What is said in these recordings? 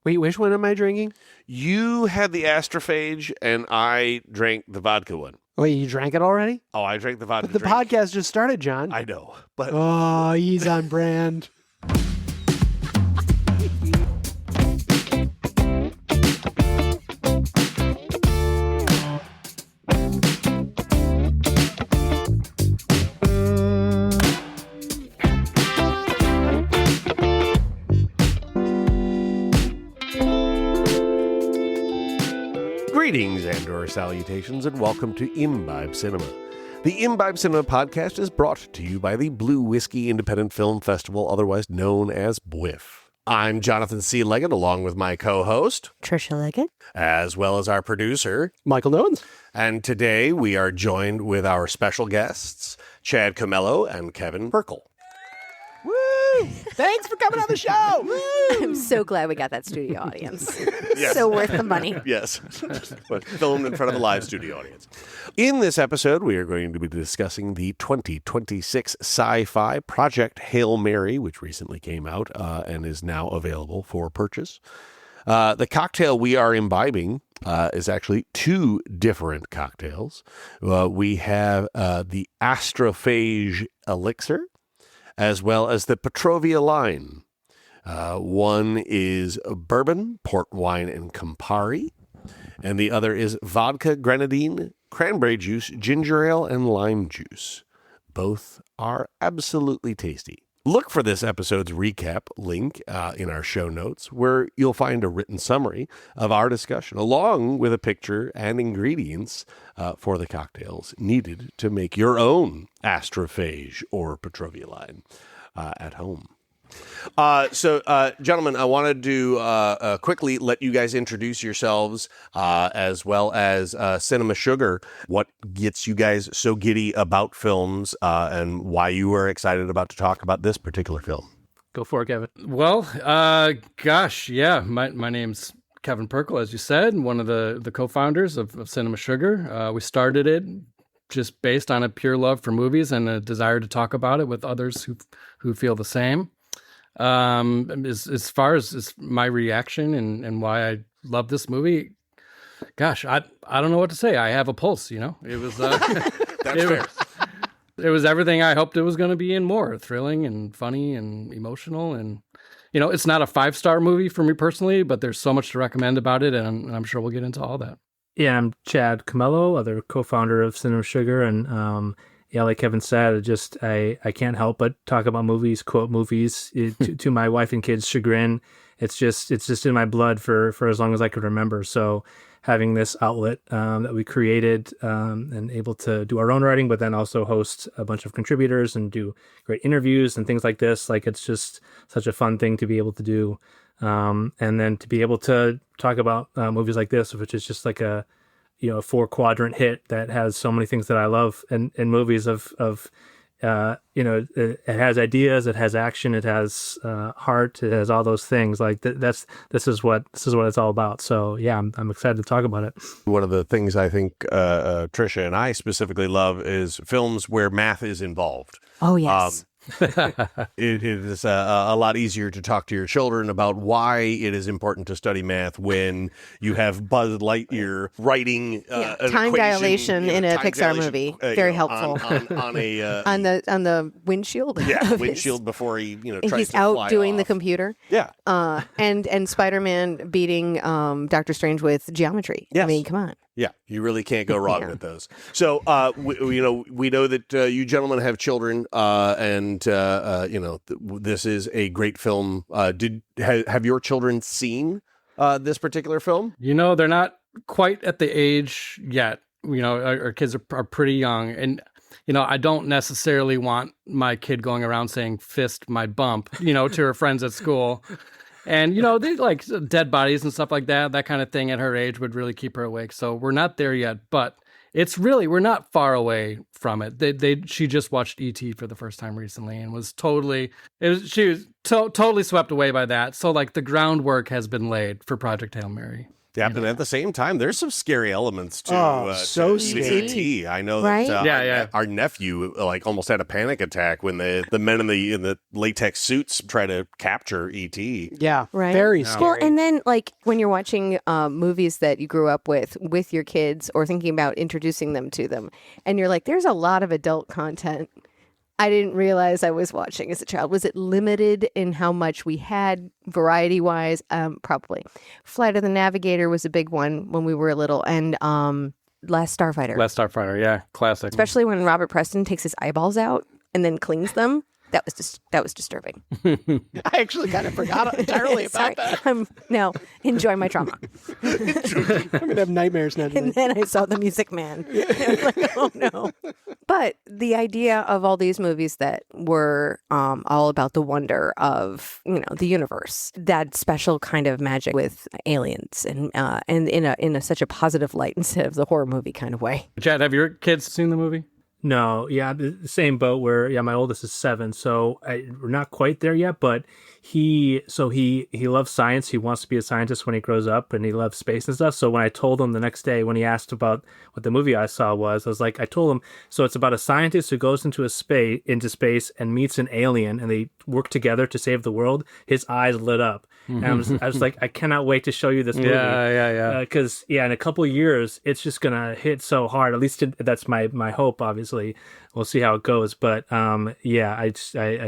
Wait, which one am I drinking? You had the astrophage, and I drank the vodka one. Wait, you drank it already? Oh, I drank the vodka But the drink. podcast just started, John. I know, but... Oh, he's on brand. Greetings and/or salutations, and welcome to Imbibe Cinema. The Imbibe Cinema podcast is brought to you by the Blue Whiskey Independent Film Festival, otherwise known as BWIF. I'm Jonathan C. Leggett, along with my co-host, Trisha Leggett, as well as our producer, Michael Nowens. And today we are joined with our special guests, Chad Comello and Kevin Prchal. Woo! Thanks for coming on the show! Woo! I'm so glad we got that studio audience. Yes. So worth the money. Yes, but filmed in front of a live studio audience. In this episode, we are going to be discussing the 2026 sci-fi Project Hail Mary, which recently came out and is now available for purchase. The cocktail we are imbibing is actually two different cocktails. We have the Astrophage Elixir, as well as the Petrovia line. One is bourbon, port wine, and Campari, and the other is vodka, grenadine, cranberry juice, ginger ale, and lime juice. Both are absolutely tasty. Look for this episode's recap link in our show notes, where you'll find a written summary of our discussion, along with a picture and ingredients for the cocktails needed to make your own Astrophage or Petrovia line at home. So, gentlemen, I wanted to quickly let you guys introduce yourselves, as well as Cinema Sugar. What gets you guys so giddy about films, and why you are excited about to talk about this particular film? Go for it, Kevin. Well, my name's Kevin Prchal, as you said, one of the co-founders of Cinema Sugar. We started it just based on a pure love for movies and a desire to talk about it with others who feel the same. As far as my reaction and why I love this movie, gosh, I don't know what to say. I have a pulse, you know. It was Fair. It was everything I hoped it was going to be and more, thrilling and funny and emotional. And you know, it's not a 5-star movie for me personally, but there's so much to recommend about it, and I'm sure we'll get into all that. Yeah, I'm Chad Comello, other co-founder of Cinema Sugar, and yeah, like Kevin said, I can't help but talk about movies, quote movies, to my wife and kids' chagrin. It's just in my blood for as long as I could remember. So having this outlet that we created and able to do our own writing, but then also host a bunch of contributors and do great interviews and things like this, like it's just such a fun thing to be able to do. And then to be able to talk about movies like this, which is just like a 4-quadrant hit that has so many things that I love in movies of it has ideas, it has action, it has heart, it has all those things. Like this is what it's all about. So yeah, I'm excited to talk about it. One of the things I think Trisha and I specifically love is films where math is involved. Oh, yes. It is a lot easier to talk to your children about why it is important to study math when you have Buzz Lightyear writing time dilation in a Pixar movie. Very helpful. On the windshield. Yeah, windshield before he tries he's to out fly doing off. the computer. Yeah. And Spider-Man beating Doctor Strange with geometry. Yes. I mean, come on. Yeah, you really can't go wrong with those. So, we know that you gentlemen have children, and this is a great film. Have your children seen this particular film? You know, they're not quite at the age yet. You know, our kids are pretty young, and I don't necessarily want my kid going around saying "fist my bump," to her friends at school. And, they like dead bodies and stuff like that. That kind of thing at her age would really keep her awake. So we're not there yet, but we're not far away from it. She just watched E.T. for the first time recently and was totally swept away by that. So like the groundwork has been laid for Project Hail Mary. Yeah, but at the same time, there's some scary elements to so to even scary. E.T. I know Right? that our nephew almost had a panic attack when the men in the latex suits try to capture E.T. Yeah, Right. very Yeah. scary. Well, and then like when you're watching movies that you grew up with your kids or thinking about introducing them to them, and you're like, there's a lot of adult content I didn't realize I was watching as a child. Was it limited in how much we had variety wise? Probably. Flight of the Navigator was a big one when we were little, and Last Starfighter. Last Starfighter, yeah, classic. Especially when Robert Preston takes his eyeballs out and then cleans them. That was disturbing. I actually kind of forgot entirely about Sorry. that. No, enjoy my trauma. I'm going to have nightmares now And tonight. then I saw The Music Man. I'm like, oh no. But the idea of all these movies that were all about the wonder of, the universe, that special kind of magic with aliens and in such a positive light instead of the horror movie kind of way. Chad, have your kids seen the movie? No, yeah, the same boat where my oldest is 7, so we're not quite there yet. But he loves science. He wants to be a scientist when he grows up, and he loves space and stuff. So when I told him the next day when he asked about what the movie I saw was, I told him, so it's about a scientist who goes into space and meets an alien, and they work together to save the world. His eyes lit up. And I was like, I cannot wait to show you this movie. Yeah. Because in a couple of years, it's just gonna hit so hard. At least that's my hope. Obviously, we'll see how it goes. But I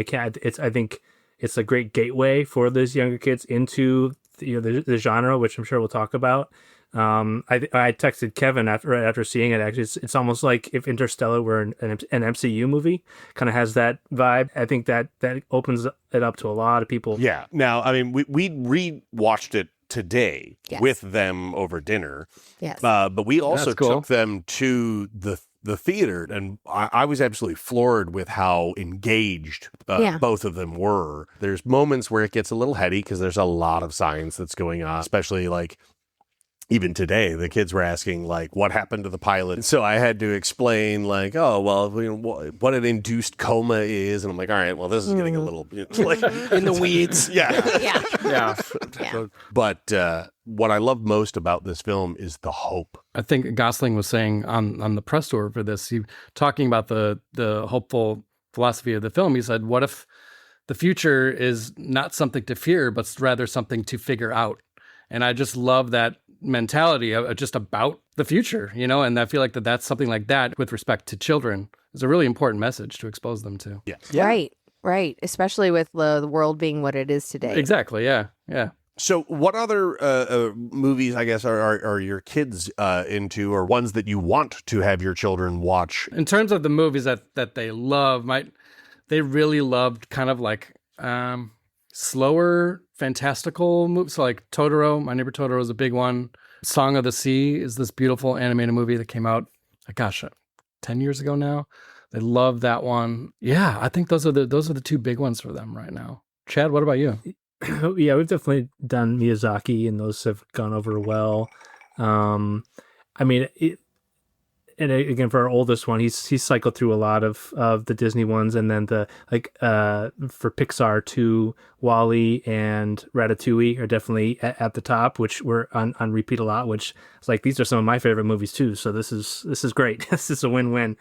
can't. I think it's a great gateway for those younger kids into the genre, which I'm sure we'll talk about. I texted Kevin after seeing it. Actually, it's almost like if Interstellar were an MCU movie. Kind of has that vibe. I think that opens it up to a lot of people. Yeah. Now, I mean, we re-watched it today Yes. with them over dinner. Yes. But we also That's cool. took them to the theater, and I was absolutely floored with how engaged both of them were. There's moments where it gets a little heady because there's a lot of science that's going on, especially like even today, the kids were asking, like, what happened to the pilot? So I had to explain, like, oh, well, what an induced coma is. And I'm like, all right, well, this is getting a little like In the weeds. Yeah. Yeah. Yeah. Yeah. But what I love most about this film is the hope. I think Gosling was saying on the press tour for this, he talking about the hopeful philosophy of the film. He said, what if the future is not something to fear, but rather something to figure out? And I just love that mentality of just about the future, and I feel like that's something like that with respect to children is a really important message to expose them to. Yeah. Right. Especially with the world being what it is today. Exactly. Yeah. So what other movies, I guess, are your kids into, or ones that you want to have your children watch? In terms of the movies that they love, they really loved kind of like slower, fantastical movies. So like Totoro, My Neighbor Totoro is a big one. Song of the Sea is this beautiful animated movie that came out, 10 years ago now. They love that one. Yeah, I think those are the two big ones for them right now. Chad, what about you? Yeah, we've definitely done Miyazaki, and those have gone over well. I mean, and again, for our oldest one, he's cycled through a lot of the Disney ones, and then for Pixar too, WALL-E and Ratatouille are definitely at the top, which we're on repeat a lot. Which is like, these are some of my favorite movies too. So this is great. This is a win-win.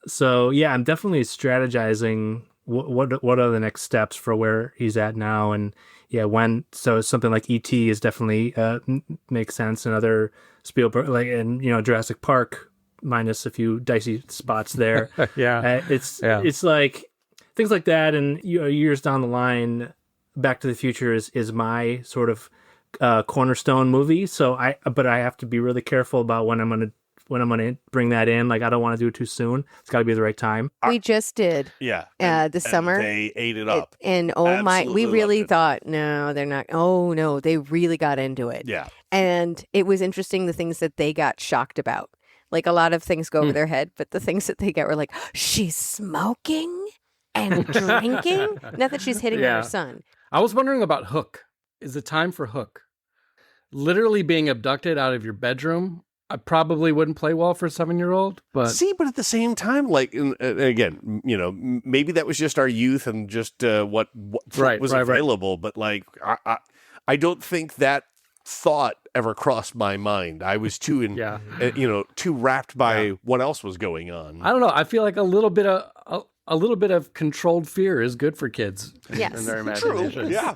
So yeah, I'm definitely strategizing what are the next steps for where he's at now, and so something like E.T. is definitely makes sense, and other Spielberg, and Jurassic Park, minus a few dicey spots there. It's like things like that, and years down the line, Back to the Future is my sort of cornerstone movie. So I have to be really careful about when I'm gonna bring that in. Like, I don't want to do it too soon. It's got to be the right time. We just did. Yeah. This summer. They ate it up. And oh my, Absolutely we really loved it. thought, no, they're not. Oh no, they really got into it. Yeah. And it was interesting the things that they got shocked about. Like, a lot of things go over their head, but the things that they get were like, she's smoking and drinking? Not that she's hitting on Yeah. her son. I was wondering about Hook. Is it time for Hook? Literally being abducted out of your bedroom. I probably wouldn't play well for a 7-year-old, but But at the same time, like, again, maybe that was just our youth and just what Right, was right. available. But like, I don't think that thought ever crossed my mind. I was too too wrapped by what else was going on. I don't know. I feel like a little bit of controlled fear is good for kids. Yes. In their True. imagination. Yeah.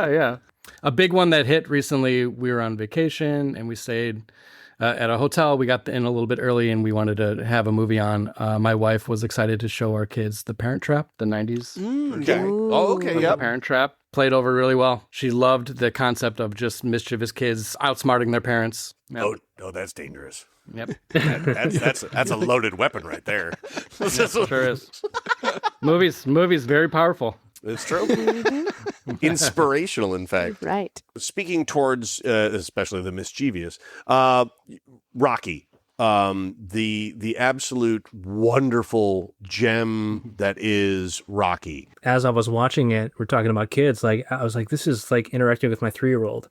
Yeah. A big one that hit recently, we were on vacation and we stayed at a hotel. We got in a little bit early and we wanted to have a movie on. My wife was excited to show our kids The Parent Trap, the 90s. Okay. Oh, okay. The Yep. Parent Trap played over really well. She loved the concept of just mischievous kids outsmarting their parents. Yep. Oh, that's dangerous. Yep. That's a loaded weapon right there. Sure is. Movies, very powerful. It's true. Inspirational, in fact. Right. Speaking towards, especially the mischievous, Rocky, the absolute wonderful gem that is Rocky. As I was watching it, we're talking about kids. Like I was like, this is like interacting with my 3-year-old.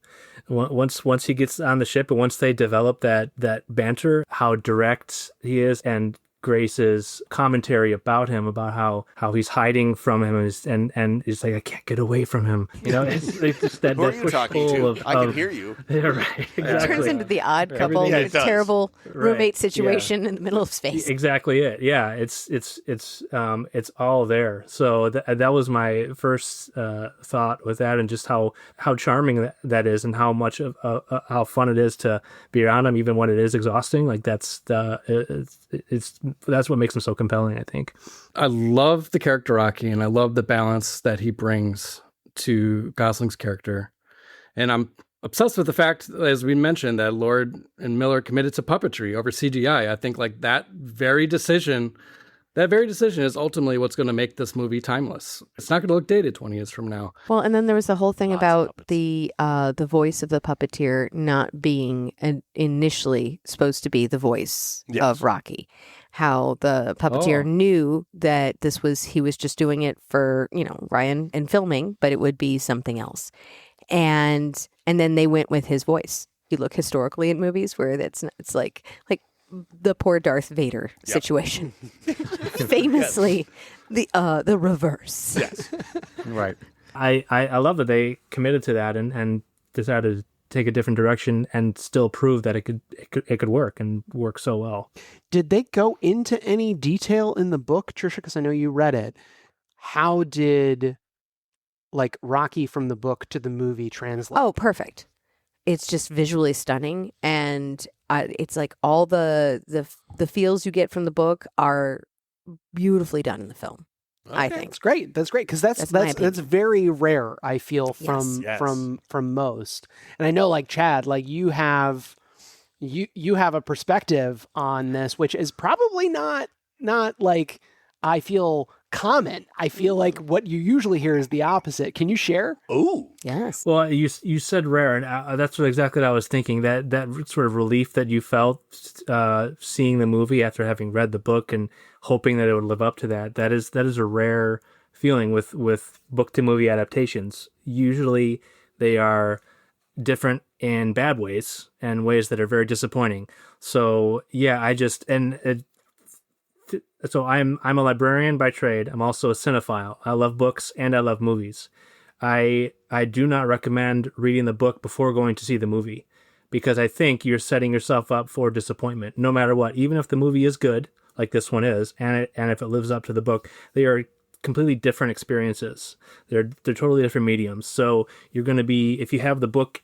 Once he gets on the ship and once they develop that banter, how direct he is, and Grace's commentary about him, about how he's hiding from him, and it's like, I can't get away from him. You know, it's just that. Who are you talking to? I can hear you. Yeah, right. Exactly. It turns into the odd couple, Yeah, it does. terrible roommate Right. situation in the middle of space. Exactly it. Yeah, it's all there. So that was my first thought with that, and just how charming that is, and how much of how fun it is to be around him, even when it is exhausting. Like that's what makes him so compelling, I think. I love the character Rocky, and I love the balance that he brings to Gosling's character. And I'm obsessed with the fact, as we mentioned, that Lord and Miller committed to puppetry over CGI. I think like that very decision is ultimately what's going to make this movie timeless. It's not going to look dated 20 years from now. Well, and then there was the whole thing about the voice of the puppeteer not being initially supposed to be the voice of Rocky. How the puppeteer knew that he was just doing it for, Ryan and filming, but it would be something else. And then they went with his voice. You look historically at movies where it's like the poor Darth Vader situation. Famously, the reverse. Yes. Right. I love that they committed to that and decided to take a different direction and still prove that it could work and work so well. Did they go into any detail in the book, Trisha? Because I know you read it. How did Rocky from the book to the movie translate? Oh, perfect. It's just visually stunning, and it's like all the feels you get from the book are beautifully done in the film. Okay. I think That's great. That's great because That's my opinion. that's very rare. I feel from Yes. from most, and I know Chad, you have a perspective on this, which is probably not I feel common. I feel like what you usually hear is the opposite. Can you share? Ooh. yes. Well, you said rare, and that's exactly what I was thinking. That sort of relief that you felt seeing the movie after having read the book and hoping that it would live up to that. That is a rare feeling with book to movie adaptations. Usually, they are different in bad ways and ways that are very disappointing. So yeah, so I'm a librarian by trade. I'm also a cinephile. I love books and I love movies. I do not recommend reading the book before going to see the movie, because I think you're setting yourself up for disappointment no matter what. Even if the movie is good, like this one is, and if it lives up to the book, they are completely different experiences. They're totally different mediums. So you're going to be, if you have the book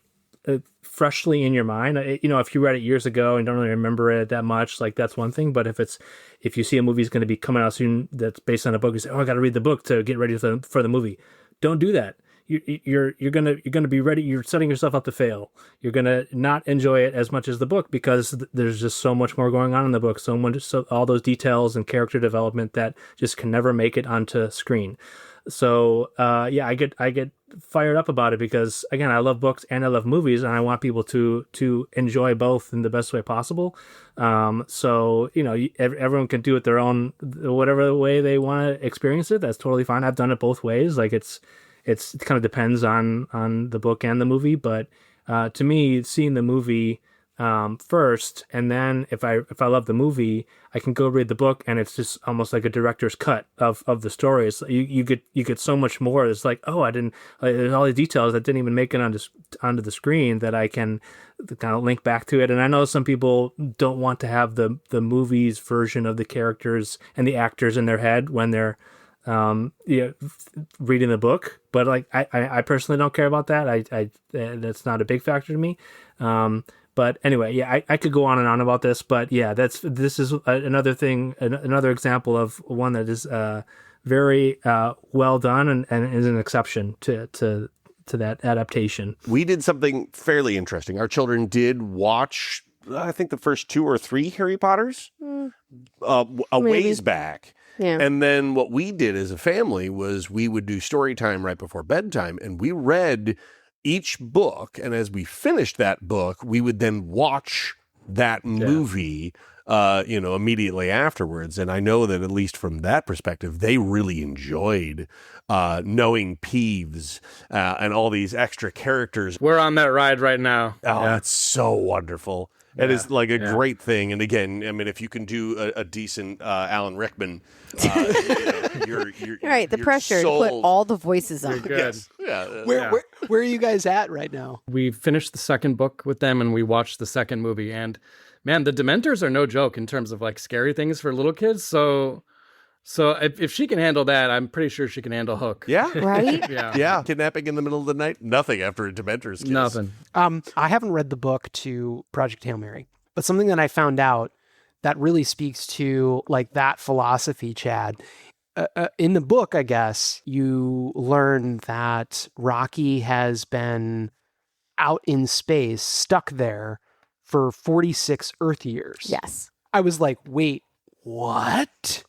freshly in your mind, if you read it years ago and don't really remember it that much, that's one thing. But if you see a movie is going to be coming out soon that's based on a book, you say, "Oh, I got to read the book to get ready for the movie." Don't do that. You're gonna be ready. You're setting yourself up to fail. You're gonna not enjoy it as much as the book, because there's just so much more going on in the book. So all those details and character development that just can never make it onto screen. So I get fired up about it because, again, I love books and I love movies, and I want people to enjoy both in the best way possible. So everyone can do it their own, whatever way they want to experience it. That's totally fine. I've done it both ways. It kind of depends on the book and the movie, but to me, seeing the movie first, and then if I love the movie, I can go read the book, and it's just almost like a director's cut of the story. It's, you get so much more. It's like, oh, I didn't, there's all the details that didn't even make it onto the screen that I can kind of link back to it. And I know some people don't want to have the movie's version of the characters and the actors in their head when they're reading the book, but like I personally don't care about that. I that's not a big factor to me. But anyway, yeah, I could go on and on about this, but yeah, this is another thing, another example of one that is very well done and is an exception to that adaptation. We did something fairly interesting. Our children did watch, I think, the first 2 or 3 Harry Potters a ways back. Yeah. And then what we did as a family was we would do story time right before bedtime, and we read each book. And as we finished that book, we would then watch that movie, immediately afterwards. And I know that at least from that perspective, they really enjoyed knowing Peeves and all these extra characters. We're on that ride right now. Oh, that's so wonderful. It is like a great thing. And again, I mean, if you can do a decent Alan Rickman, you're right. The you're pressure to put all the voices on. Good. Yes. Yeah. Where are you guys at right now? We finished the second book with them and we watched the second movie. And man, the Dementors are no joke in terms of like scary things for little kids. So if she can handle that, I'm pretty sure she can handle Hook. Yeah. Right? Yeah. Kidnapping in the middle of the night? Nothing after a Dementor's kiss. Nothing. I haven't read the book to Project Hail Mary, but something that I found out that really speaks to like that philosophy, Chad. In the book, I guess, you learn that Rocky has been out in space, stuck there for 46 Earth years. Yes. I was like, wait, what?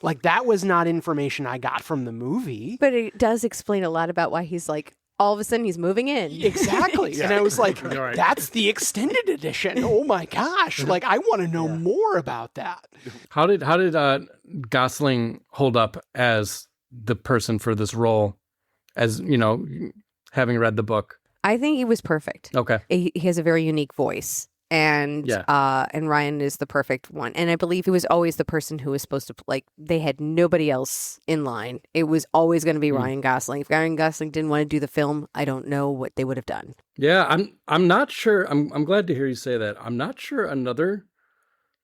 Like, that was not information I got from the movie. But it does explain a lot about why he's like, all of a sudden he's moving in. Exactly. And I was like, Right. that's the extended edition. Oh my gosh. Like, I want to know more about that. How did Gosling hold up as the person for this role, as, having read the book? I think he was perfect. Okay. He has a very unique voice. And Ryan is the perfect one. And I believe he was always the person who was supposed to, like, they had nobody else in line. It was always going to be Ryan Gosling. If Ryan Gosling didn't want to do the film, I don't know what they would have done. Yeah, I'm not sure. I'm glad to hear you say that. I'm not sure another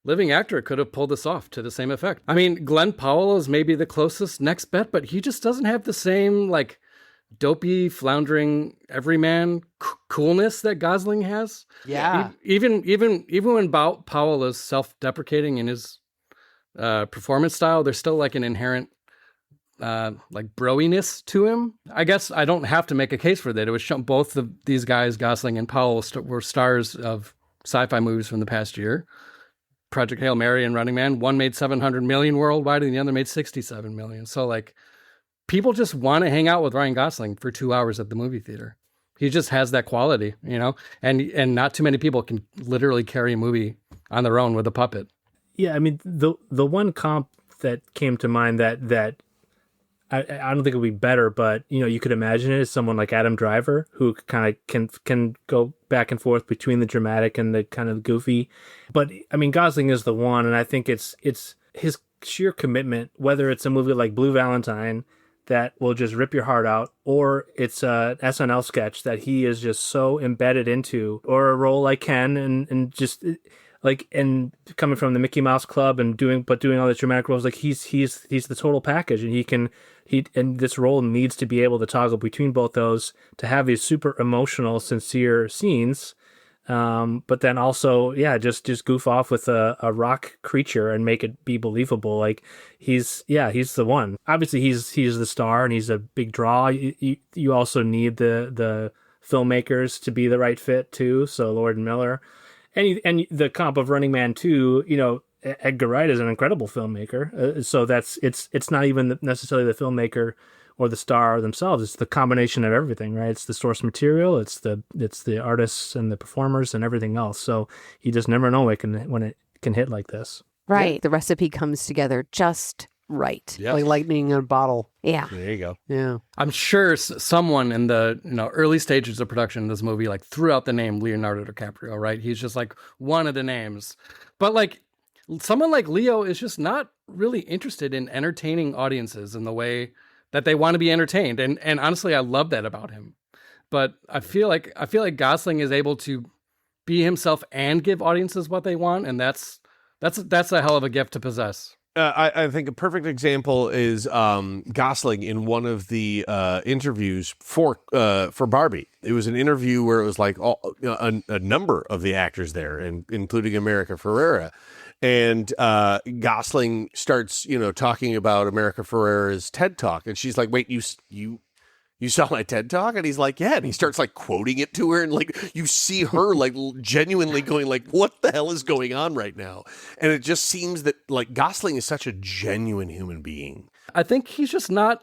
living actor could have pulled this off to the same effect. I mean, Glenn Powell is maybe the closest next bet, but he just doesn't have the same, like, dopey, floundering, everyman coolness that Gosling has. Yeah. Even when Powell is self-deprecating in his performance style, there's still like an inherent like broiness to him. I guess I don't have to make a case for that. It was shown both of these guys, Gosling and Powell, were stars of sci-fi movies from the past year. Project Hail Mary and Running Man. One made 700 million worldwide, and the other made 67 million. So like, people just want to hang out with Ryan Gosling for 2 hours at the movie theater. He just has that quality, and not too many people can literally carry a movie on their own with a puppet. Yeah, I mean, the one comp that came to mind that I don't think it would be better, but you could imagine it, is someone like Adam Driver, who kind of can go back and forth between the dramatic and the kind of goofy. But I mean, Gosling is the one, and I think it's his sheer commitment, whether it's a movie like Blue Valentine that will just rip your heart out, or it's a SNL sketch that he is just so embedded into, or a role like Ken, and just like, and coming from the Mickey Mouse Club and doing all these dramatic roles, like he's the total package, and and this role needs to be able to toggle between both those to have these super emotional, sincere scenes. But then also, just goof off with a rock creature and make it be believable. Like he's the one. Obviously, he's the star and he's a big draw. You also need the filmmakers to be the right fit too. So Lord and Miller, and the comp of Running Man 2, Edgar Wright is an incredible filmmaker. So it's not even necessarily the filmmaker or the star themselves. It's the combination of everything, right? It's the source material, it's the artists and the performers and everything else. So you just never know when it can hit like this. Right. Yeah. The recipe comes together just right. Yeah. Like lightning in a bottle. Yeah. There you go. Yeah. I'm sure someone in the early stages of production of this movie like threw out the name Leonardo DiCaprio, right? He's just like one of the names. But like someone like Leo is just not really interested in entertaining audiences in the way that they want to be entertained. And honestly, I love that about him. But I feel like Gosling is able to be himself and give audiences what they want, and that's a hell of a gift to possess. I think a perfect example is Gosling in one of the interviews for Barbie. It was an interview where it was like a number of the actors there, and including America Ferrera. And Gosling starts, talking about America Ferrera's TED Talk, and she's like, "Wait, you saw my TED Talk?" And he's like, "Yeah." And he starts like quoting it to her, and like you see her like genuinely going like, "What the hell is going on right now?" And it just seems that like Gosling is such a genuine human being. I think he's just not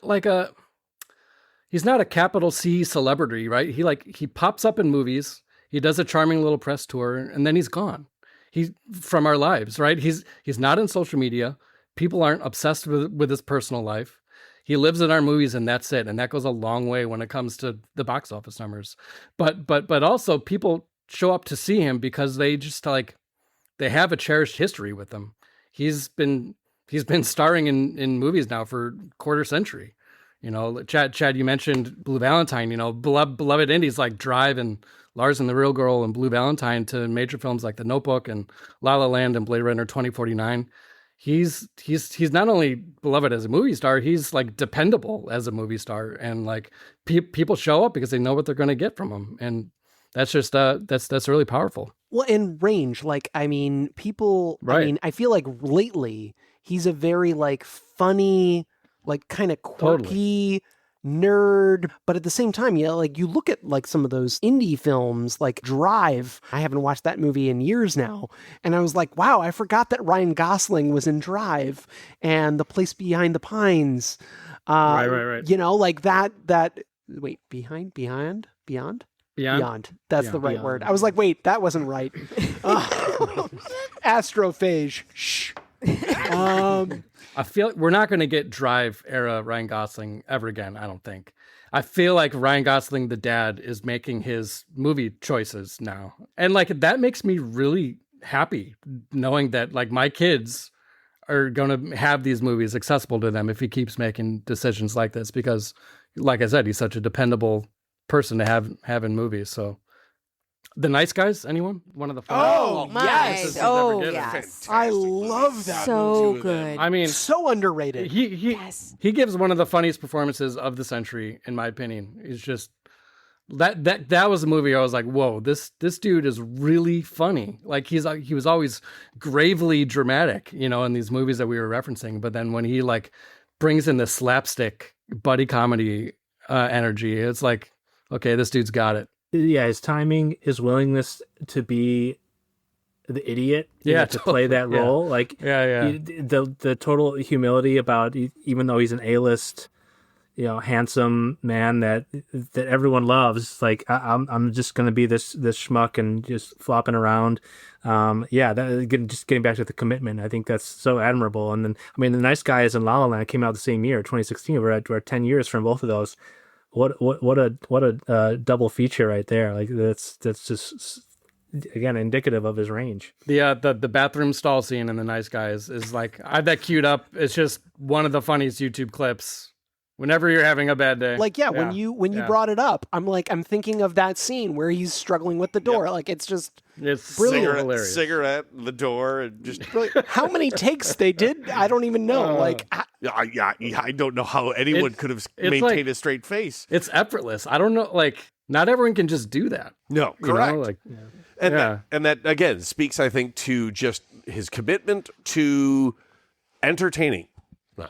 he's not a capital C celebrity, right? He pops up in movies, he does a charming little press tour, and then he's gone. He's from our lives, right? He's not in social media. People aren't obsessed with his personal life. He lives in our movies, and that's it. And that goes a long way when it comes to the box office numbers. But also people show up to see him because they just they have a cherished history with him. He's been starring in movies now for a quarter century. Chad, you mentioned Blue Valentine. Beloved indies like Drive and Lars and the Real Girl and Blue Valentine to major films like The Notebook and La La Land and Blade Runner 2049. He's not only beloved as a movie star, he's like dependable as a movie star, and like people show up because they know what they're going to get from him, and that's just that's really powerful. Well, and range, people. Right. I mean, I feel like lately he's a very like funny, like kind of quirky nerd, but at the same time, you look at like some of those indie films like Drive. I haven't watched that movie in years now, and I was like, wow, I forgot that Ryan Gosling was in Drive and The Place Behind the Pines. Right. Like that. Wait, beyond. That's the right word. I was like, wait, that wasn't right. Astrophage. Shh. I feel like we're not going to get Drive era Ryan Gosling ever again. I don't think. I feel like Ryan Gosling, the dad, is making his movie choices now, and like that makes me really happy knowing that like my kids are going to have these movies accessible to them if he keeps making decisions like this. Because, like I said, he's such a dependable person to have in movies. So. The Nice Guys, anyone? One of the Oh, yes. Oh, yes. I love that so movie. good. I mean, so underrated. He gives one of the funniest performances of the century, in my opinion. He's just that was a movie I was like, whoa, this dude is really funny. Like he was always gravely dramatic, in these movies that we were referencing. But then when he like brings in the slapstick buddy comedy energy, it's like, okay, this dude's got it. Yeah, his timing, his willingness to be the idiot, to play that role, the total humility about, even though he's an A-list, handsome man that everyone loves. Like I'm just going to be this schmuck and just flopping around. Just getting back to the commitment, I think that's so admirable. And then, I mean, The Nice Guys and La La Land came out the same year, 2016. We're 10 years from both of those. What a double feature right there. Like that's just again indicative of his range. The bathroom stall scene in The Nice Guys is like, I have that queued up. It's just one of the funniest YouTube clips. Whenever you're having a bad day. Like, when you brought it up, I'm thinking of that scene where he's struggling with the door. Yep. Like, it's brilliant. Hilarious. Cigarette, the door, and just brilliant. How many takes they did, I don't even know. I don't know how anyone could have maintained a straight face. It's effortless. I don't know. Like, not everyone can just do that. No, correct. And that again speaks, I think, to just his commitment to entertaining.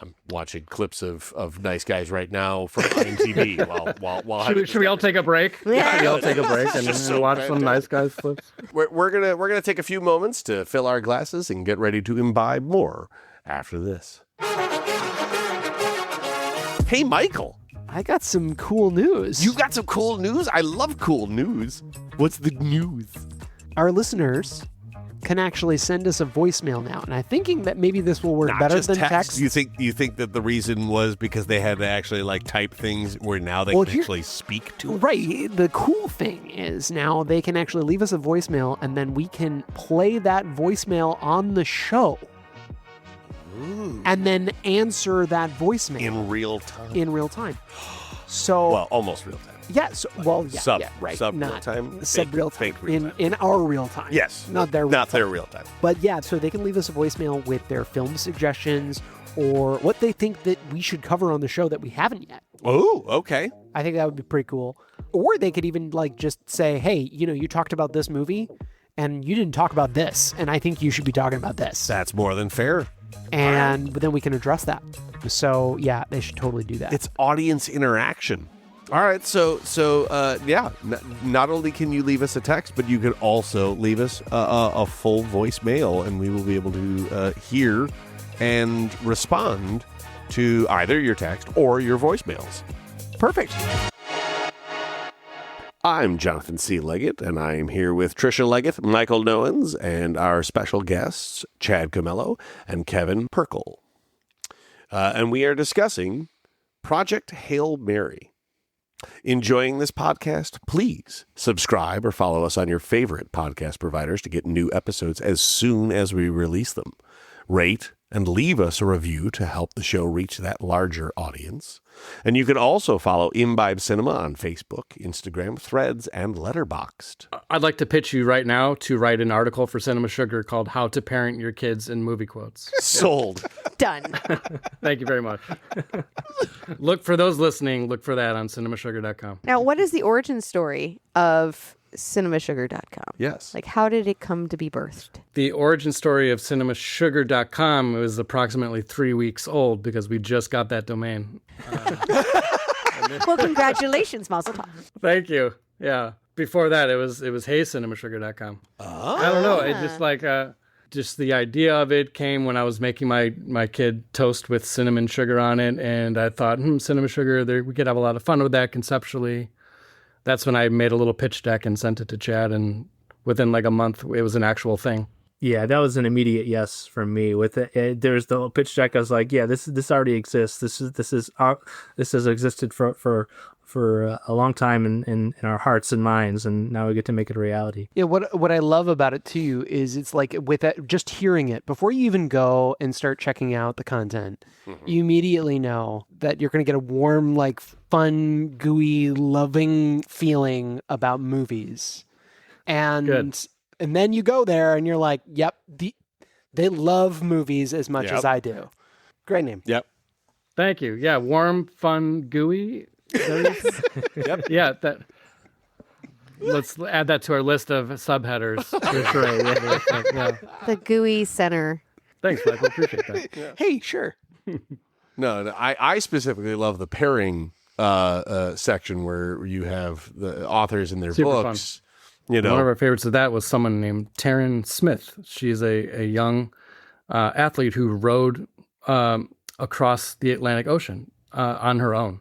I'm watching clips of Nice Guys right now from IMDb while should we all take a break? Yeah. Should we all take a break and watch some Nice Guys clips? We're gonna take a few moments to fill our glasses and get ready to imbibe more after this. Hey, Michael. I got some cool news. You got some cool news? I love cool news. What's the news? Our listeners can actually send us a voicemail now. And I'm thinking that maybe this will work Not better just than text. You think that the reason was because they had to actually like type things where now they Well, can here- actually speak to it? Right. The cool thing is now they can actually leave us a voicemail and then we can play that voicemail on the show. And then answer that voicemail In real time. in real time. So Well, almost real time. yeah, so, well, yeah, Sub- yeah, right. sub Not real time? sub Fake- real time. fake real time. In our real time. Yes. Not their real Not time. their real time. But yeah, so they can leave us a voicemail with their film suggestions or what they think that we should cover on the show that we haven't yet. Oh, okay. I think that would be pretty cool. Or they could even like just say, hey, you talked about this movie and you didn't talk about this, and I think you should be talking about this. That's more than fair. And then we can address that. So yeah, they should totally do that. It's audience interaction. All right, so yeah. Not only can you leave us a text, but you can also leave us a full voicemail, and we will be able to hear and respond to either your text or your voicemails. perfect. I'm Jonathan C. Leggett, and I am here with Trisha Leggett, Michael Nowens, and our special guests, Chad Comello and Kevin Prchal. And we are discussing Project Hail Mary. Enjoying this podcast? Please subscribe or follow us on your favorite podcast providers to get new episodes as soon as we release them. Rate and leave us a review to help the show reach that larger audience. And you can also follow Imbibe Cinema on Facebook, Instagram, Threads, and Letterboxd. I'd like to pitch you right now to write an article for Cinema Sugar called How to Parent Your Kids in Movie Quotes. Sold. Done. Thank you very much. Look for those listening. Look for that on cinemasugar.com. Now, what is the origin story of cinemasugar.com? Yes. Like, how did it come to be birthed? The origin story of cinemasugar.com was approximately 3 weeks old because we just got that domain. Well, congratulations, Mazel Tov. Thank you. Yeah. Before that, it was heycinemasugar.com. I don't know. It just like just the idea of it came when I was making my kid toast with cinnamon sugar on it, and I thought, cinnamon sugar, we could have a lot of fun with that conceptually. That's when I made a little pitch deck and sent it to Chad, and within like a month, it was an actual thing. Yeah, that was an immediate yes from me. With it, there's the pitch deck. I was like, yeah, this already exists. This has existed for a long time in our hearts and minds, and now we get to make it a reality. Yeah, what I love about it too is it's like with that, just hearing it before you even go and start checking out the content, you immediately know that you're going to get a warm, like fun, gooey, loving feeling about movies, and Good. and then you go there and you're like, yep, they love movies as much as I do. Great name. Yep. Thank you. Yeah, warm, fun, gooey. Yep. Yeah, that. Let's add that to our list of subheaders. For sure. Yeah. The gooey center. Thanks, Michael. Appreciate that. Hey, sure. No, I specifically love the pairing section where you have the authors and their Super books. One of our favorites of that was someone named Taryn Smith. She's a young athlete who rowed across the Atlantic Ocean on her own.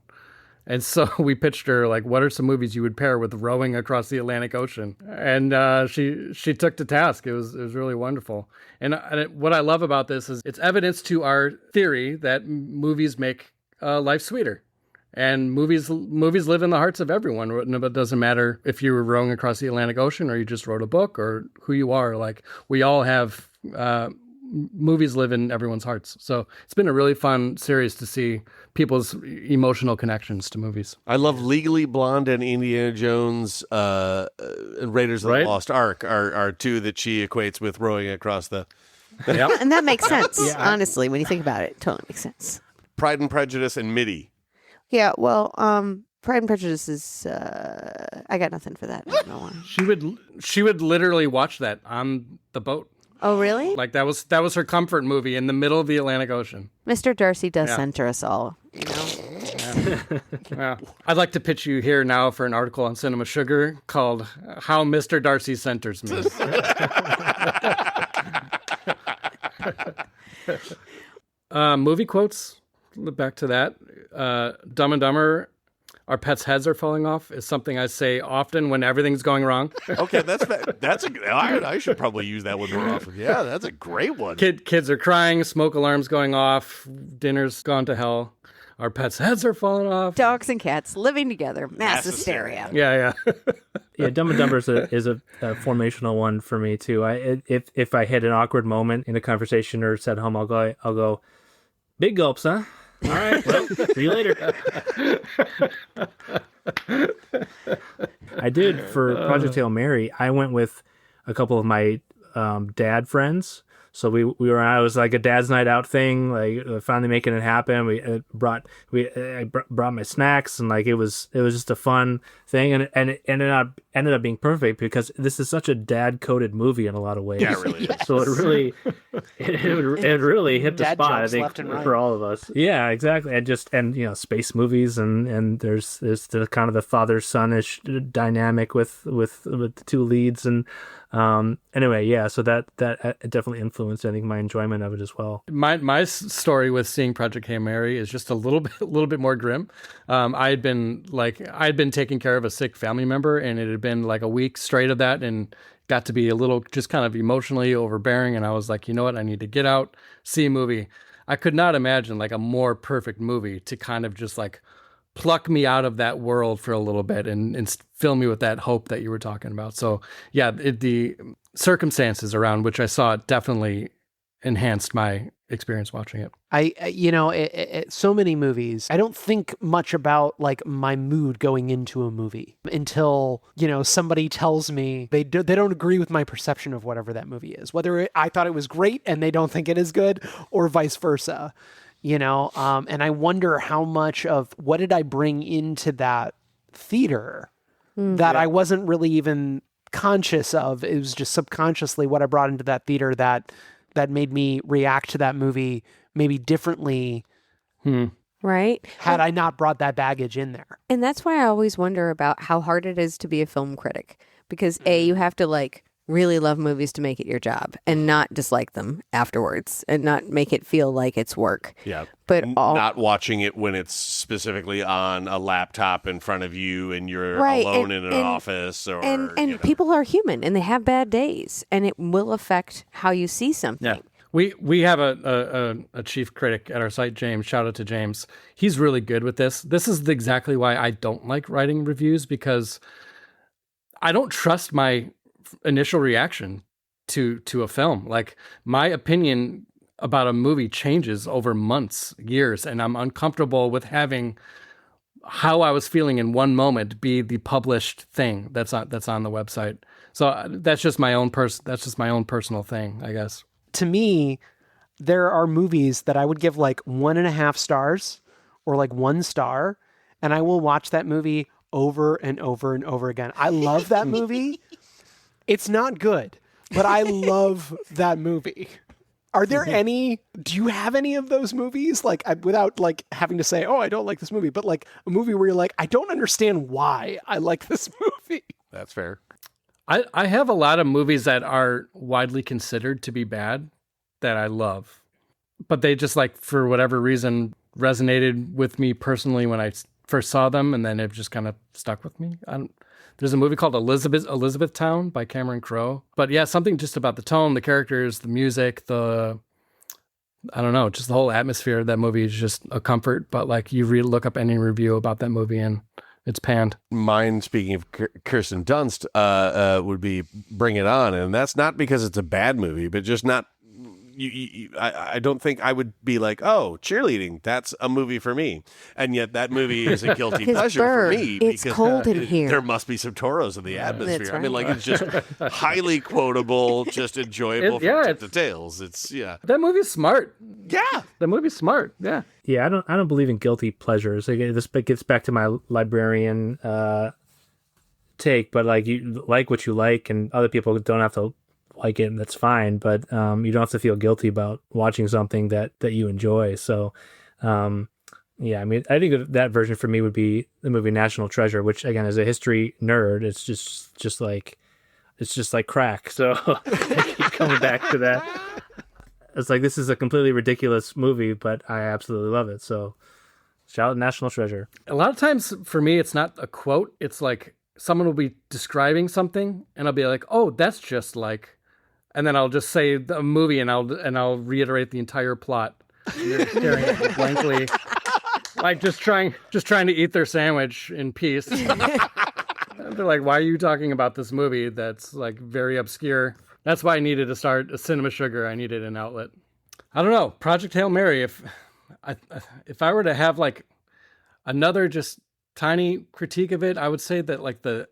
And so we pitched her, like, what are some movies you would pair with rowing across the Atlantic Ocean? And she took to task. It was really wonderful. And what I love about this is it's evidence to our theory that movies make life sweeter. And movies live in the hearts of everyone. It doesn't matter if you were rowing across the Atlantic Ocean or you just wrote a book or who you are. Like, we all have movies live in everyone's hearts. So it's been a really fun series to see people's emotional connections to movies. I love Legally Blonde and Indiana Jones and Raiders of the Lost Ark are two that she equates with rowing across the... Yep. And that makes sense, honestly, when you think about it. It totally makes sense. Pride and Prejudice and MIDI. Yeah, well, Pride and Prejudice is... I got nothing for that. I don't know why. She would literally watch that on the boat. Oh, really? Like that was her comfort movie in the middle of the Atlantic Ocean. Mr. Darcy does center us all, you know? Yeah. I'd like to pitch you here now for an article on Cinema Sugar called How Mr. Darcy Centers Me. Movie quotes, back to that. Dumb and Dumber our pets' heads are falling off is something I say often when everything's going wrong. Okay, I should probably use that one more often. Yeah, that's a great one. Kids are crying, smoke alarms going off, dinner's gone to hell. Our pets' heads are falling off. Dogs and cats living together, mass hysteria. Yeah. Yeah, Dumb and Dumber is a formational one for me too. If I hit an awkward moment in a conversation or at home, I'll go, big gulps, huh? All right, well, see you later. I did for Project Hail Mary. I went with a couple of my dad friends. So we were. I was like a dad's night out thing. Like finally making it happen. I brought my snacks, and like it was just a fun thing, and it ended up being perfect because this is such a dad coded movie in a lot of ways. Yeah, it really is. So it really hit the Dad spot, I jokes think, left and right. for all of us. Yeah, exactly. And space movies and there's the kind of the father son-ish dynamic with the two leads, and anyway, yeah. So that definitely influenced, I think, my enjoyment of it as well. My story with seeing Project Hail Mary is just a little bit more grim. I had been taking care of a sick family member, and it had been like a week straight of that, and got to be a little just kind of emotionally overbearing. And I was like, you know what, I need to get out, see a movie. I could not imagine like a more perfect movie to kind of just like pluck me out of that world for a little bit and fill me with that hope that you were talking about. So yeah, the circumstances around which I saw it definitely enhanced my experience watching it. So many movies, I don't think much about like my mood going into a movie until, somebody tells me they don't agree with my perception of whatever that movie is, whether I thought it was great and they don't think it is good, or vice versa. And I wonder how much of what did I bring into that theater that I wasn't really even conscious of. It was just subconsciously what I brought into that theater that made me react to that movie maybe differently. Right. Had I not brought that baggage in there. And that's why I always wonder about how hard it is to be a film critic, because you have to like really love movies to make it your job and not dislike them afterwards and not make it feel like it's work. Yeah. But not watching it when it's specifically on a laptop in front of you and you're Right, alone in an office, or and people are human and they have bad days, and it will affect how you see something. Yeah. We have a chief critic at our site, James. Shout out to James. He's really good with this. This is exactly why I don't like writing reviews, because I don't trust my initial reaction to a film. Like, my opinion about a movie changes over months, years, and I'm uncomfortable with having how I was feeling in one moment be the published thing that's on the website. So that's just my own personal thing, I guess. To me, there are movies that I would give like 1.5 stars or like 1 star, and I will watch that movie over and over and over again. I love that movie. It's not good, but I love that movie. Are there do you have any of those movies? Like, without like having to say, oh, I don't like this movie, but like a movie where you're like, I don't understand why I like this movie. That's fair. I have a lot of movies that are widely considered to be bad that I love, but they just, like, for whatever reason, resonated with me personally when I first saw them, and then it just kind of stuck with me. There's a movie called Elizabethtown by Cameron Crowe. But yeah, something just about the tone, the characters, the music, I don't know, just the whole atmosphere of that movie is just a comfort. But like, you look up any review about that movie and it's panned. Mine, speaking of Kirsten Dunst, would be Bring It On. And that's not because it's a bad movie, but just not... I don't think I would be like, oh, cheerleading, that's a movie for me. And yet that movie is a guilty pleasure for me. It's because cold in here. There must be some Toros in the atmosphere. That's I mean, right. like, it's just highly quotable, just enjoyable from tip to tails. It's, yeah. That movie's smart. Yeah. That movie's smart. Yeah. Yeah, I don't believe in guilty pleasures. Like, this gets back to my librarian take, but like, you like what you like, and other people don't have to like it, and that's fine, but you don't have to feel guilty about watching something that you enjoy. So yeah, I mean, I think that version for me would be the movie National Treasure, which, again, as a history nerd, it's just like crack. So I keep coming back to that. It's like, this is a completely ridiculous movie, but I absolutely love it. So Shout out National Treasure. A lot of times for me, it's not a quote. It's like someone will be describing something and I'll be like, oh, that's just like, and then I'll just say the movie and I'll reiterate the entire plot. And they're staring at me blankly, like just trying to eat their sandwich in peace. They're like, why are you talking about this movie that's like very obscure? That's why I needed to start a Cinema Sugar. I needed an outlet. I don't know. Project Hail Mary. If I were to have like another just tiny critique of it, I would say that like the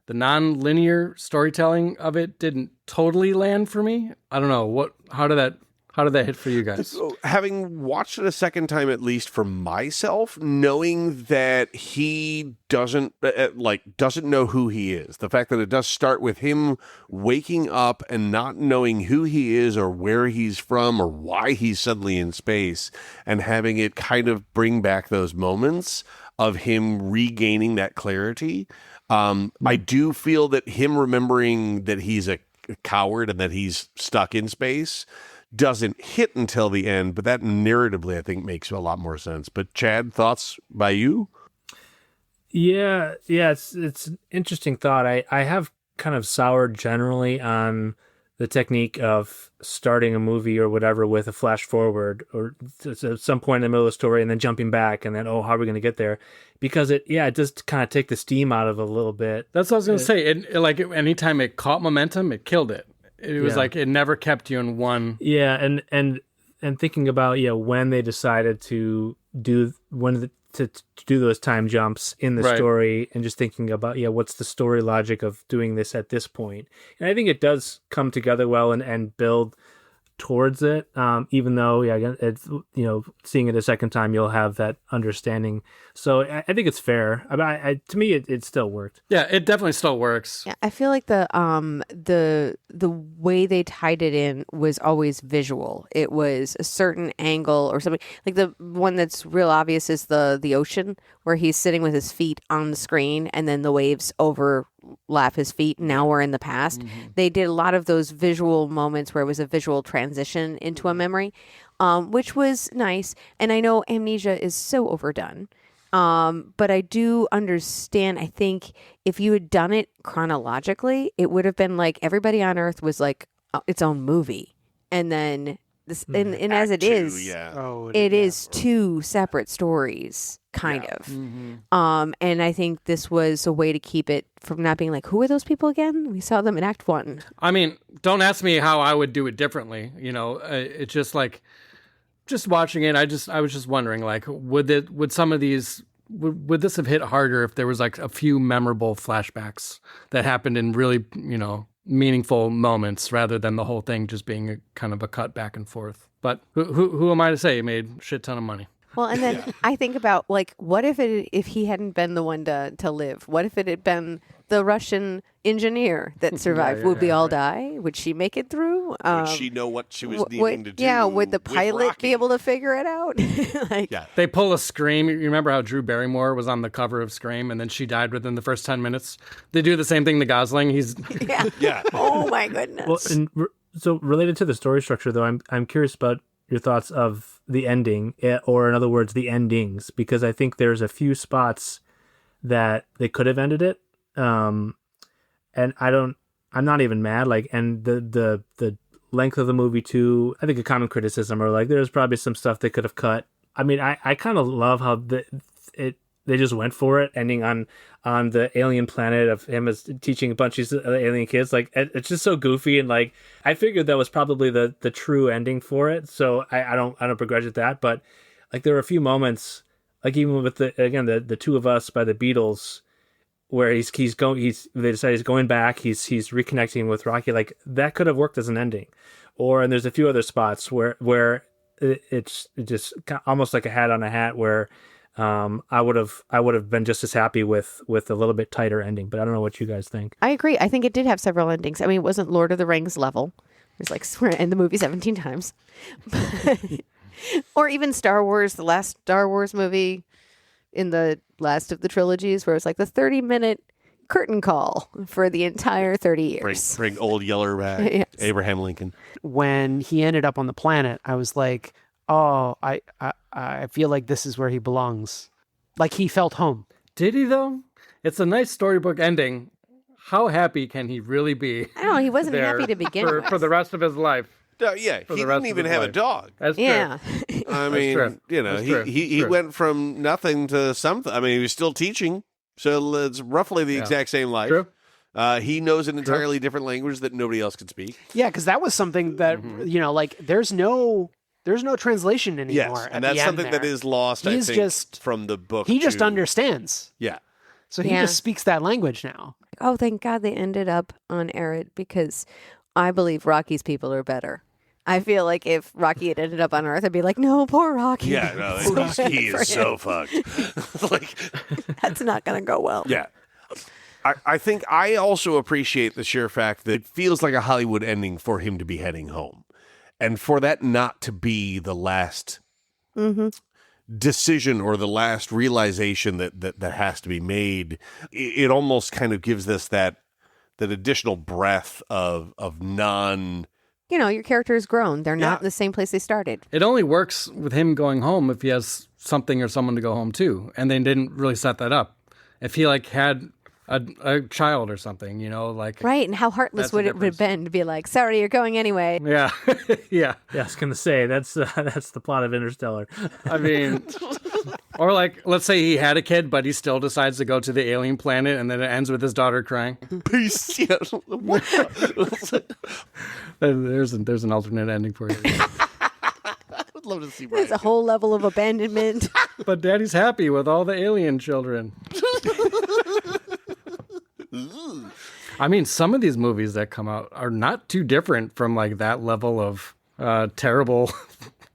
non-linear storytelling of it didn't totally land for me. I don't know how did that hit for you guys? So, having watched it a second time, at least for myself, knowing that he doesn't know who he is, the fact that it does start with him waking up and not knowing who he is or where he's from or why he's suddenly in space, and having it kind of bring back those moments of him regaining that clarity. I do feel that him remembering that he's a coward and that he's stuck in space doesn't hit until the end, but that narratively I think makes a lot more sense. But Chad, thoughts by you? Yeah, it's an interesting thought. I have kind of soured generally on the technique of starting a movie or whatever with a flash forward or at some point in the middle of the story and then jumping back and then, how are we going to get there? Because it does kind of take the steam out of it a little bit. That's what I was going to say. Anytime it caught momentum, it killed it. It was like it never kept you in one. Yeah, and thinking about when they decided to do to do those time jumps in the story, and just thinking about what's the story logic of doing this at this point. And I think it does come together well and build towards it. Even though it's seeing it a second time, you'll have that understanding. So I think it's fair. To me, it still worked. Yeah, it definitely still works. Yeah, I feel like the way they tied it in was always visual. It was a certain angle or something. Like the one that's real obvious is the ocean, where he's sitting with his feet on the screen and then the waves overlap his feet. Now we're in the past. Mm-hmm. They did a lot of those visual moments where it was a visual transition into a memory, which was nice. And I know amnesia is so overdone. But I do understand. I think if you had done it chronologically, it would have been like Everybody on Earth was like its own movie. And then this, and as it is, it is two separate stories, kind of. Mm-hmm. And I think this was a way to keep it from not being like, who are those people again? We saw them in Act 1. I mean, don't ask me how I would do it differently. It's just like, just watching it, I was just wondering, like, would some of these, would this have hit harder if there was like a few memorable flashbacks that happened in really, meaningful moments rather than the whole thing just being a kind of a cut back and forth. But who am I to say? He made a shit ton of money. Well, and then I think about, like, what if he hadn't been the one to live? What if it had been the Russian engineer that survived? Would we all die? Would she make it through? Would she know what she was needing to do? Yeah, would the pilot be able to figure it out? They pull a Scream. You remember how Drew Barrymore was on the cover of Scream and then she died within the first 10 minutes? They do the same thing to Gosling. Yeah. Oh, my goodness. Well, so related to the story structure, though, I'm curious about your thoughts of the ending, or in other words, the endings, because I think there's a few spots that they could have ended it. And I'm not even mad. Like, and the length of the movie too, I think a common criticism, or like, there's probably some stuff they could have cut. I mean, I kind of love how they just went for it, ending on the alien planet of him as teaching a bunch of alien kids. Like, it's just so goofy, and like, I figured that was probably the true ending for it. So I don't begrudge it that, but like, there were a few moments, like even with the Two of Us by the Beatles, where they decide he's going back, he's reconnecting with Rocky. Like, that could have worked as an ending. And there's a few other spots where it's just almost like a hat on a hat, where I would have been just as happy with a little bit tighter ending. But I don't know what you guys think. I agree. I think it did have several endings. I mean, it wasn't Lord of the Rings level. It was like, we're in the movie 17 times. Or even Star Wars, the last Star Wars movie in the last of the trilogies, where it was like the 30-minute curtain call for the entire 30 years. Bring old Yeller back. Yes. Abraham Lincoln. When he ended up on the planet, I was like, oh, I feel like this is where he belongs. Like he felt home. Did he though? It's a nice storybook ending. How happy can he really be? I don't know. He wasn't there happy to begin for, with. for the rest of his life. Yeah, he the rest didn't of even his have a life. dog. That's true. Yeah. I mean, true. you know, That's true. he True. went from nothing to something. I mean, he was still teaching, so it's roughly the exact same life. True. He knows an entirely different language that nobody else could speak. Yeah, because that was something that you know, like there's no translation anymore. Yes, at and the that's end something that there. is lost, I He's think, just- from the book. He just to- understands. Yeah. So he Yeah. just speaks that language now. Oh, thank God they ended up on Arid because I believe Rocky's people are better. I feel like if Rocky had ended up on Earth, I'd be like, no, poor Rocky. Yeah, no, So bad he for is him. so fucked. Like, That's not going to go well. yeah. I think I also appreciate the sheer fact that it feels like a Hollywood ending for him to be heading home. And for that not to be the last decision or the last realization that has to be made, it almost kind of gives this that additional breath of non... You know, your character has grown. They're Yeah. not in the same place they started. It only works with him going home if he has something or someone to go home to, and they didn't really set that up. If he like had a child or something, you know, like Right. And how heartless That's the would it have difference. been to be like, sorry, you're going anyway. yeah, yeah. Yeah, I was gonna say that's the plot of Interstellar. I mean, or like let's say he had a kid, but he still decides to go to the alien planet, and then it ends with his daughter crying. Peace. Yeah. What the- There's an alternate ending for you. I would love to see There's Brian. a whole level of abandonment. But Daddy's happy with all the alien children. I mean, some of these movies that come out are not too different from like that level of terrible,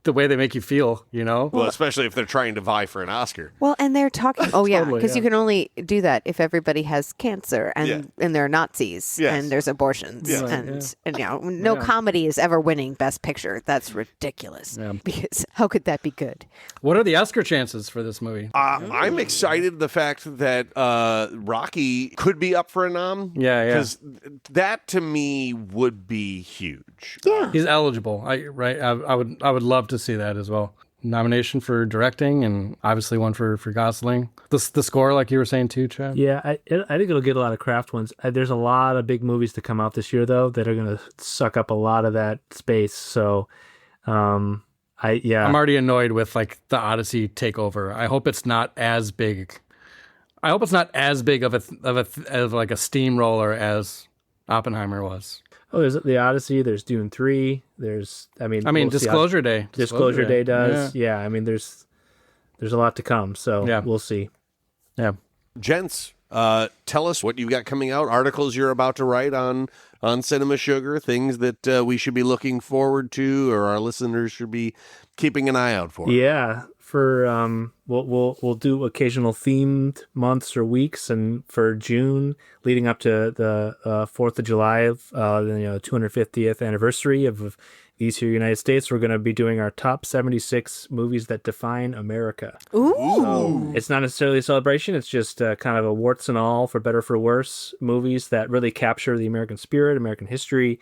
the way they make you feel, you know? Well, especially if they're trying to vie for an Oscar. Well, and they're talking. Oh, yeah, Totally, because yeah. you can only do that if everybody has cancer and Yeah. and they're Nazis Yes. and there's abortions Yes. and you know no comedy is ever winning Best Picture. That's ridiculous. Yeah. Because how could that be good? What are the Oscar chances for this movie? I'm excited the fact that Rocky could be up for a nom. Yeah, yeah. Because that to me would be huge. Yeah. He's eligible. I would love to see that as well. Nomination for directing and obviously one for Gosling. The score, like you were saying too, Chad. Yeah, I think it'll get a lot of craft ones. There's a lot of big movies to come out this year though that are going to suck up a lot of that space. So, I'm already annoyed with like the Odyssey takeover. I hope it's not as big. I hope it's not as big of like a steamroller as Oppenheimer was. Oh, there's the Odyssey. There's Dune 3. There's, we'll see how Disclosure Day. Disclosure Day does. Yeah. I mean, there's a lot to come. So Yeah. we'll see. Yeah. Gents, tell us what you've got coming out, articles you're about to write on Cinema Sugar, things that we should be looking forward to or our listeners should be keeping an eye out for. Yeah. For we'll do occasional themed months or weeks, and for June, leading up to the 4th of July, 250th anniversary of these here United States, we're going to be doing our top 76 movies that define America. Ooh. So it's not necessarily a celebration. It's just kind of a warts and all, for better for worse, movies that really capture the American spirit, American history,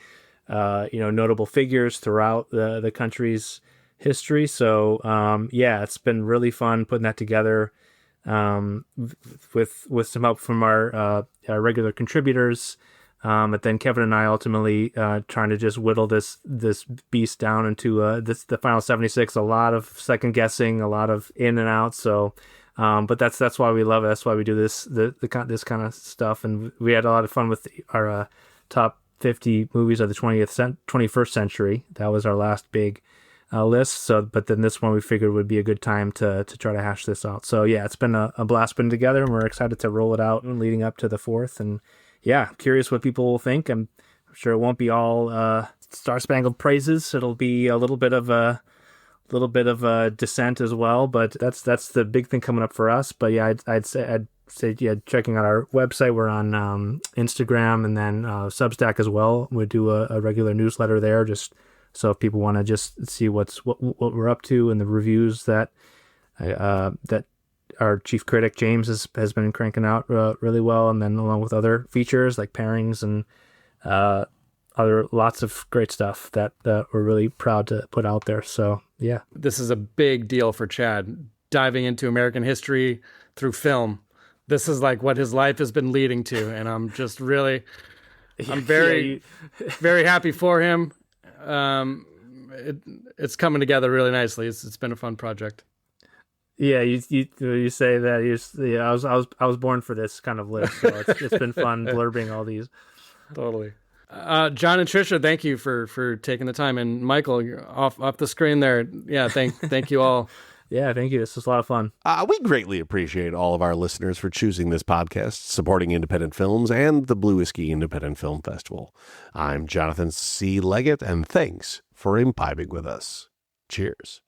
notable figures throughout the country's history. So it's been really fun putting that together with some help from our regular contributors. But then Kevin and I ultimately trying to just whittle this beast down into the final 76. A lot of second guessing, a lot of in and out. So, but that's why we love it. That's why we do this kind of stuff. And we had a lot of fun with our top 50 movies of the 21st century. That was our last big list. So, but then this one we figured would be a good time to try to hash this out. So yeah, it's been a blast putting together, and we're excited to roll it out and leading up to the 4th. And yeah, curious what people will think. I'm sure it won't be all Star Spangled praises. It'll be a little bit of a dissent as well. But that's the big thing coming up for us. But yeah, I'd say checking out our website. We're on Instagram and then Substack as well. We do a regular newsletter there, just so if people want to just see what we're up to and the reviews that our chief critic James has been cranking out really well, and then along with other features like pairings and lots of great stuff that we're really proud to put out there. So yeah, This is a big deal for Chad, diving into American history through film. This is like what his life has been leading to, and I'm just really, I'm very, very happy for him. It's coming together really nicely. It's been a fun project. Yeah, you say that. I was born for this kind of list, so it's been fun blurbing all these. Totally. John and Trisha, thank you for taking the time, and Michael, you're off the screen there. Yeah, thank you all. Yeah, thank you. This was a lot of fun. We greatly appreciate all of our listeners for choosing this podcast, supporting independent films, and the Blue Whiskey Independent Film Festival. I'm Jonathan C. Leggett, and thanks for imbibing with us. Cheers.